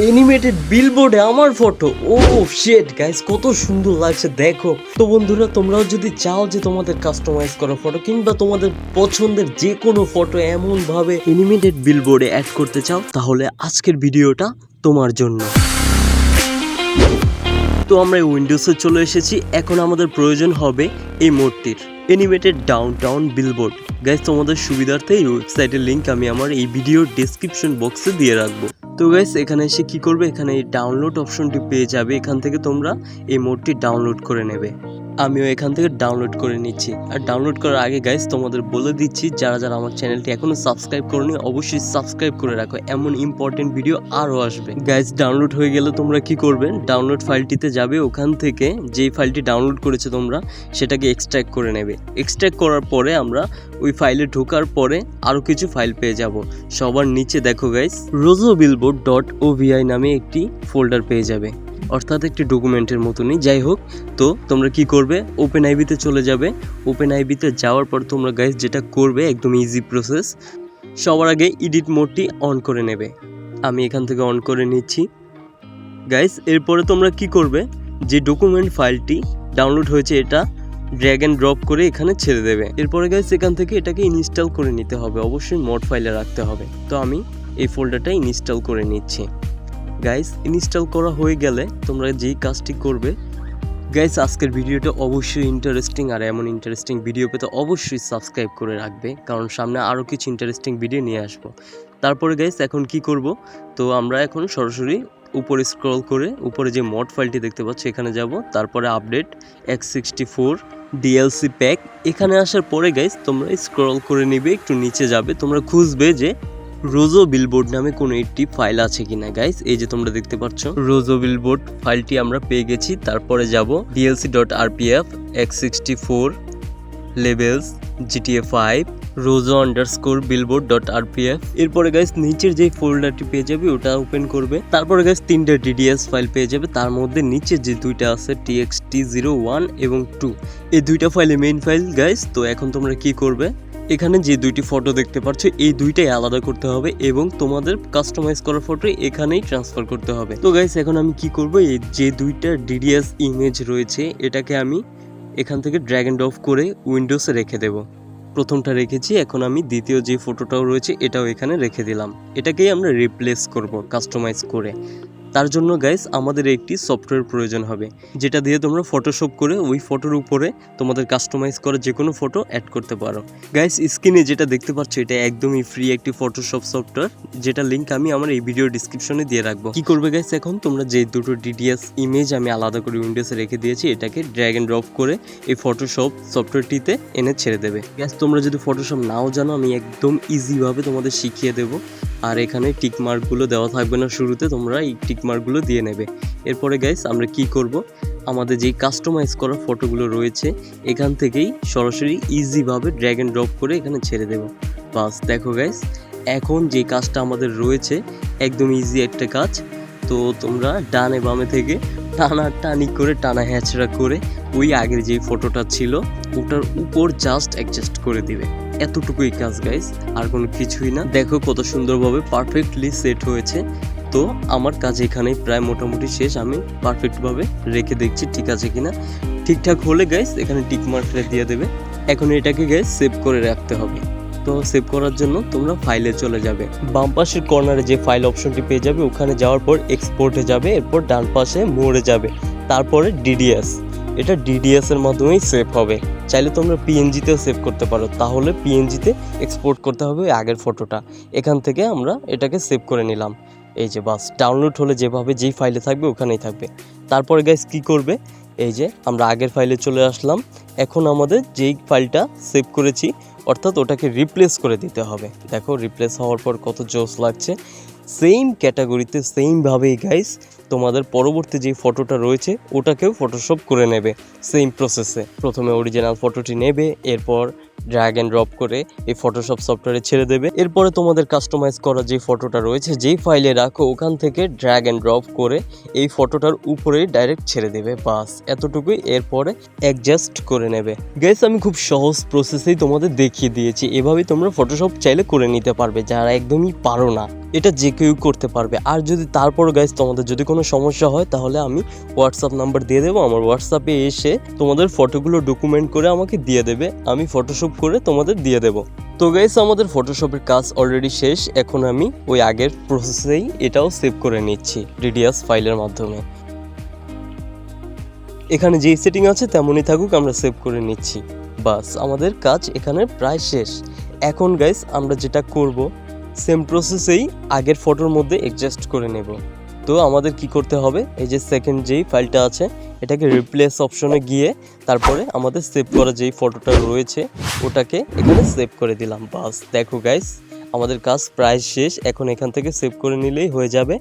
Animated বিলবোর্ডে আমার photo. ও sheet guys, কত সুন্দর লাগছে দেখো। তো বন্ধুরা, তোমরাও যদি চাও যে তোমাদের কাস্টমাইজ করা ফটো কিংবা তোমাদের পছন্দের যে কোনো ফটো এমন ভাবে এনিমেটেড বিলবোর্ডে অ্যাড করতে চাও, তাহলে আজকের ভিডিওটা তোমার জন্য। তো আমরা উইন্ডোজে চলে এসেছি। এখন আমাদের প্রয়োজন হবে এই মোডটির, এনিমেটেড ডাউনটাউন বিলবোর্ড। গাইস, তোমাদের সুবিধার্থে এই ওয়েবসাইটের লিঙ্ক আমি আমার এই ভিডিওর ডেসক্রিপশন বক্সে দিয়ে রাখবো। তো গাইস, এখানে এসে কি করবে, এখানে এই ডাউনলোড অপশনটি পেয়ে যাবে। এখান থেকে তোমরা এই মোডটি ডাউনলোড করে নেবে। আমিও এখান থেকে ডাউনলোড করে নিচ্ছি। আর ডাউনলোড করার আগে গাইস, তোমাদের বলে দিচ্ছি, যারা যারা আমার চ্যানেলটি এখনো সাবস্ক্রাইব করোনি অবশ্যই সাবস্ক্রাইব করে রাখো, এমন ইম্পর্টেন্ট ভিডিও আরও আসবে। গাইস, ডাউনলোড হয়ে গেলে তোমরা কি করবে, ডাউনলোড ফাইলটিতে যাবে। ওখান থেকে যেই ফাইলটি ডাউনলোড করেছো তোমরা সেটাকে এক্সট্র্যাক্ট করে নেবে। এক্সট্র্যাক্ট করার পরে আমরা ওই ফাইলে ঢোকার পরে আরও কিছু ফাইল পেয়ে যাব। সবার নিচে দেখো গাইস, rozobillboard.ovi নামে একটি ফোল্ডার পেয়ে যাবে, অর্থাৎ একটি ডকুমেন্টের মতনই। যাই হোক, তো তোমরা কি করবে, ওপেন আইবিতে চলে যাবে। ওপেন আইবিতে যাওয়ার পর তোমরা গাইস যেটা করবে, একদম ইজি প্রসেস। সবার আগে এডিট মোডটি অন করে নেবে। আমি এখান থেকে অন করে নিচ্ছি গাইস। এরপরে তোমরা কি করবে, যে ডকুমেন্ট ফাইলটি ডাউনলোড হয়েছে এটা ড্র্যাগ অ্যান্ড ড্রপ করে এখানে ছেড়ে দেবে। এরপরে গাইস এখান থেকে এটাকে ইনস্টল করে নিতে হবে, অবশ্যই মোড ফাইলে রাখতে হবে। তো আমি এই ফোল্ডারটা ইনস্টল করে নিচ্ছি গাইস। ইনস্টল করা হয়ে গেলে তোমরা যেই কাজটি করবে গাইস, আজকের ভিডিওটা অবশ্যই ইন্টারেস্টিং, আর এমন ইন্টারেস্টিং ভিডিও পেতে অবশ্যই সাবস্ক্রাইব করে রাখবে, কারণ সামনে আরও কিছু ইন্টারেস্টিং ভিডিও নিয়ে আসবো। তারপরে গাইস এখন কি করব, তো আমরা এখন সরাসরি উপরে স্ক্রল করে উপরে যে মড ফাইলটি দেখতে পাচ্ছ এখানে যাব। তারপরে আপডেট x64 DLC প্যাক। এখানে আসার পরে গাইস তোমরা স্ক্রল করে নিবে, একটু নিচে যাবে, তোমরা খুঁজবে যে রোজো বিলবোর্ড নামে কোনো একটি ফাইল আছে কিনা। গাইস, এই যে তোমরা দেখতে পাচ্ছ রোজো বিলবোর্ড ফাইলটি আমরা পেয়ে গেছি। তারপরে যাব dlc.rpf x64 levels GTA 5 rozo_billboard.rpf। এরপরে গাইস নিচের যে ফোল্ডারটি পেয়ে যাবে ওটা ওপেন করবে। তারপরে গাইস তিনটা DDS ফাইল পেয়ে যাবে, তার মধ্যে নিচে যে দুইটা আছে txt01 এবং 2, এই দুইটা ফাইলে মেইন ফাইল গাইস। তো এখন তোমরা কি করবে, এখানে যে দুইটি ফটো দেখতে পাচ্ছ এই দুইটাই আলাদা করতে হবে এবং তোমাদের কাস্টমাইজ করা ফটো এখানেই ট্রান্সফার করতে হবে। তো গাইস এখন আমি কি করব, এই যে দুইটা DDS ইমেজ রয়েছে এটাকে আমি এখান থেকে ড্র্যাগ অ্যান্ড ড্রপ করে উইন্ডোজে রেখে দেব। প্রথমটা রেখেছি, এখন আমি দ্বিতীয় যে ফটোটাও রয়েছে এটাও এখানে রেখে দিলাম। এটাকেই আমরা রিপ্লেস করব কাস্টমাইজ করে। তার জন্য গাইস আমাদের একটি সফটওয়্যার প্রয়োজন হবে, যেটা দিয়ে তোমরা ফটোশপ করে ওই ফটোর উপরে তোমাদের কাস্টমাইজ করা যে কোনো ফটো অ্যাড করতে পারো। গাইস, স্ক্রিনে যেটা দেখতে পাচ্ছ এটা একদমই ফ্রি একটি ফটোশপ সফটওয়্যার, যেটা লিঙ্ক আমি আমার এই ভিডিও ডিসক্রিপশনে দিয়ে রাখবো। কি করবে গাইস, এখন তোমরা যে দুটো DDS ইমেজ আমি আলাদা করে উইন্ডোজে রেখে দিয়েছি এটাকে ড্র্যাগ অ্যান্ড ড্রপ করে এই ফটোশপ সফটওয়্যারটিতে এনে ছেড়ে দেবে। গাইস, তোমরা যদি ফটোশপ নাও জানো আমি একদম ইজিভাবে তোমাদের শিখিয়ে দেবো। আর এখানে টিক মার্কগুলো দেওয়া থাকবে না শুরুতে, তোমরা এই টিক মার্কগুলো দিয়ে নেবে। এরপরে গাইস আমরা কি করব, আমাদের যেই কাস্টমাইজ করা ফটোগুলো রয়েছে এখান থেকেই সরাসরি ইজিভাবে ড্র্যাগ অ্যান্ড ড্রপ করে এখানে ছেড়ে দেব। বাস দেখো গাইস, এখন যে কাজটা আমাদের রয়েছে একদম ইজি একটা কাজ। তো তোমরা ডানে বামে থেকে টানাটানি করে টানা হ্যাচড়া করে ওই আগের যে ফটোটা ছিল ওটার উপর জাস্ট অ্যাডজাস্ট করে দিবে। এতটুকুই কাজ গাইস, আর কোনো কিছুই না। দেখো কত সুন্দরভাবে পারফেক্টলি সেট হয়েছে। তো আমার কাজ এখানেই প্রায় মোটামুটি শেষ। আমি পারফেক্টভাবে রেখে দেখছি ঠিক আছে কিনা। ঠিকঠাক হলে গাইস এখানে টিক মার্কটা দিয়ে দেবে। এখন এটাকে গাইস সেভ করে রাখতে হবে। তো সেভ করার জন্য তোমরা ফাইলে চলে যাবে, বাম পাশের কর্নারে যে ফাইল অপশনটি পেয়ে যাবে ওখানে যাওয়ার পর এক্সপোর্টে যাবে, এরপর ডান পাশে মোড়ে যাবে, তারপরে DDS। এটা DDS এর মাধ্যমেই সেভ হবে। চাইলে তোমরা PNG-তেও সেভ করতে পারো, তাহলে PNG-তে এক্সপোর্ট করতে হবে আগের ফটোটা। এখান থেকে আমরা এটাকে সেভ করে নিলাম। এই যে বাস ডাউনলোড হলে যেভাবে যেই ফাইলে থাকবে ওখানেই থাকবে। তারপরে গাইস কি করবে, এই যে আমরা আগের ফাইলে চলে আসলাম। এখন আমাদের যেই ফাইলটা সেভ করেছি অর্থাৎ ওটাকে রিপ্লেস করে দিতে হবে। দেখো রিপ্লেস হওয়ার পর কত জোস লাগছে। সেম ক্যাটাগরিতে সেমভাবেই গাইস তোমাদের পরবর্তী যে ফটোটা রয়েছে ওটাকেও ফটোশপ করে নেবে সেম প্রসেসে। প্রথমে অরিজিনাল ফটোটি নেবে, এরপর ড্র্যাগ অ্যান্ড ড্রপ করে এই ফটোশপ সফটওয়্যারে ছেড়ে দেবে। এরপরে তোমাদের কাস্টমাইজ করা যে ফটোটা রয়েছে যেই ফাইলে রাখো ওখান থেকে ড্র্যাগ অ্যান্ড ড্রপ করে এই ফটোটার উপরেই ডাইরেক্ট ছেড়ে দেবে, বাস এতটুকুই। এরপরে অ্যাডজাস্ট করে নেবে। গাইস আমি খুব সহজ প্রসেসেই তোমাদের দেখিয়ে দিয়েছি, এভাবেই তোমরা ফটোশপ চাইলে করে নিতে পারবে যারা একদমই পারো না, এটা যে কেউ করতে পারবে। আর যদি তারপর গাইস তোমাদের যদি কোনো সমস্যা হয় তাহলে আমি হোয়াটসঅ্যাপ নাম্বার দিয়ে দেবো, আমার হোয়াটসঅ্যাপে এসে তোমাদের ফটোগুলো ডকুমেন্ট করে আমাকে দিয়ে দেবে, আমি ফটোশপ করে তোমাদের দিয়ে দেবো। তো গাইস আমাদের ফটোশপের কাজ অলরেডি শেষ, এখন আমি ওই আগের প্রসেসেই এটাও সেভ করে নিচ্ছি ডিডিএস ফাইলের মাধ্যমে। এখানে যেই সেটিং আছে তেমনই থাকুক, আমরা সেভ করে নিচ্ছি, বাস আমাদের কাজ এখানে প্রায় শেষ। এখন গাইস আমরা যেটা করব সেম প্রসেসেই আগের ফটোর মধ্যে অ্যাডজাস্ট করে নেব। তো আমাদের কি করতে হবে, এই যে সেকেন্ড যেই ফাইলটা আছে এটাকে রিপ্লেস অপশনে গিয়ে তারপরে আমাদের সেভ করা যেই ফটোটা রয়েছে ওটাকে এখানে সেভ করে দিলাম, বাস দেখো গাইস আমাদের কাজ প্রায় শেষ। এখন এখান থেকে সেভ করে নিলেই হয়ে যাবে,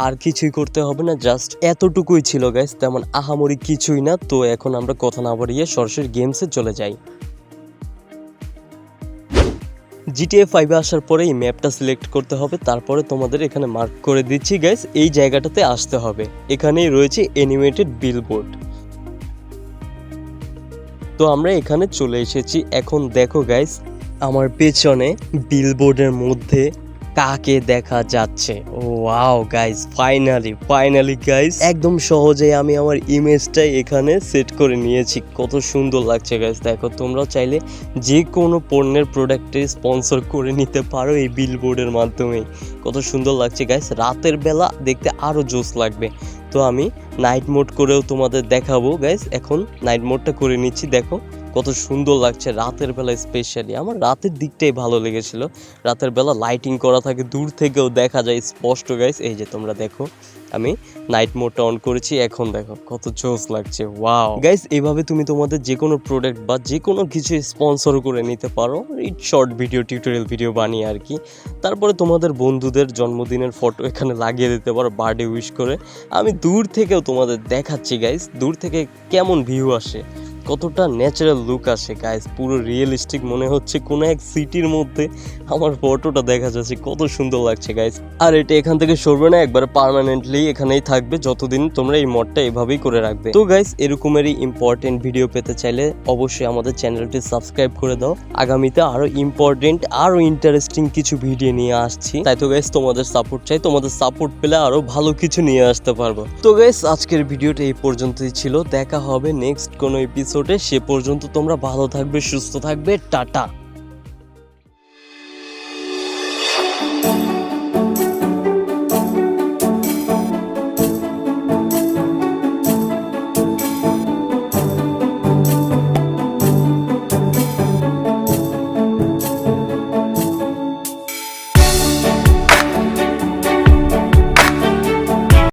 আর কিছুই করতে হবে না, জাস্ট এতটুকুই ছিল গাইস, তেমন আহামরি কিছুই না। তো এখন আমরা কথা না বাড়িয়ে সরাসরি গেমসে চলে যাই। GTA 5 আসার পরে এই ম্যাপটা সিলেক্ট করতে হবে, তারপরে তোমাদের এখানে মার্ক করে দিচ্ছি গাইস, এই জায়গাটাতে আসতে হবে, এখানেই রয়েছে অ্যানিমেটেড বিলবোর্ড। তো আমরা এখানে চলে এসেছি। এখন দেখো গাইস আমার পেছনে বিলবোর্ডের মধ্যে কাকে দেখা যাচ্ছে। ওয়াও গাইস, ফাইনালি গাইস একদম সহজেই আমি আমার ইমেজটাই এখানে সেট করে নিয়েছি, কত সুন্দর লাগছে গাইস। দেখো তোমরা চাইলে যে কোনো পণ্যের প্রোডাক্টে স্পন্সর করে নিতে পারো এই বিলবোর্ডের মাধ্যমে, কত সুন্দর লাগছে গাইস। রাতের বেলা দেখতে আরো জোস লাগবে। তো আমি নাইট মোড করেও তোমাদের দেখাবো গাইস, এখন নাইট মোডটা করে নিচ্ছি, দেখো কত সুন্দর লাগছে রাতের বেলা। স্পেশালি আমার রাতের দিকটাই ভালো লেগেছিল, রাতের বেলা লাইটিং করা থাকে, দূর থেকেও দেখা যায় স্পষ্ট গাইস। এই যে তোমরা দেখো আমি নাইট মোডটা অন করেছি, এখন দেখো কত জোস লাগছে। ওয়াও গাইস, এইভাবে তুমি তোমাদের যে কোনো প্রোডাক্ট বা যে কোনো কিছু স্পন্সর করে নিতে পারো, এই শর্ট ভিডিও টিউটোরিয়াল ভিডিও বানিয়ে আর কি। তারপরে তোমাদের বন্ধুদের জন্মদিনের ফটো এখানে লাগিয়ে দিতে পারো বার্থডে উইশ করে। আমি দূর থেকেও তোমাদের দেখাচ্ছি গাইস, দূর থেকে কেমন ভিউ আসে, কতটা ন্যাচারাল লুক আসে গাইস, পুরো রিয়েলিস্টিক মনে হচ্ছে কোনো এক সিটির মধ্যে আমার ফটোটা দেখা যাচ্ছে, কত সুন্দর লাগছে গাইস। আর এটা এখান থেকে সরবে না, একবার পার্মানেন্টলি এখানেই থাকবে যতদিন তোমরা এই মডটা এভাবেই করে রাখবে। তো গাইস এরকমেরই ইম্পর্টেন্ট ভিডিও পেতে চাইলে অবশ্যই আমাদের চ্যানেলটি সাবস্ক্রাইব করে দাও, আগামীতে আরো ইম্পর্টেন্ট আরো ইন্টারেস্টিং কিছু ভিডিও নিয়ে আসছি। তাই তো গাইস তোমাদের সাপোর্ট চাই, তোমাদের সাপোর্ট পেলে আরো ভালো কিছু নিয়ে আসতে পারবো। তো গাইস আজকের ভিডিওটা এই পর্যন্তই ছিল, দেখা হবে নেক্সট কোনো এপিসোডে, সে পর্যন্ত তোমরা ভালো থাকবে, সুস্থ থাকবে, টাটা।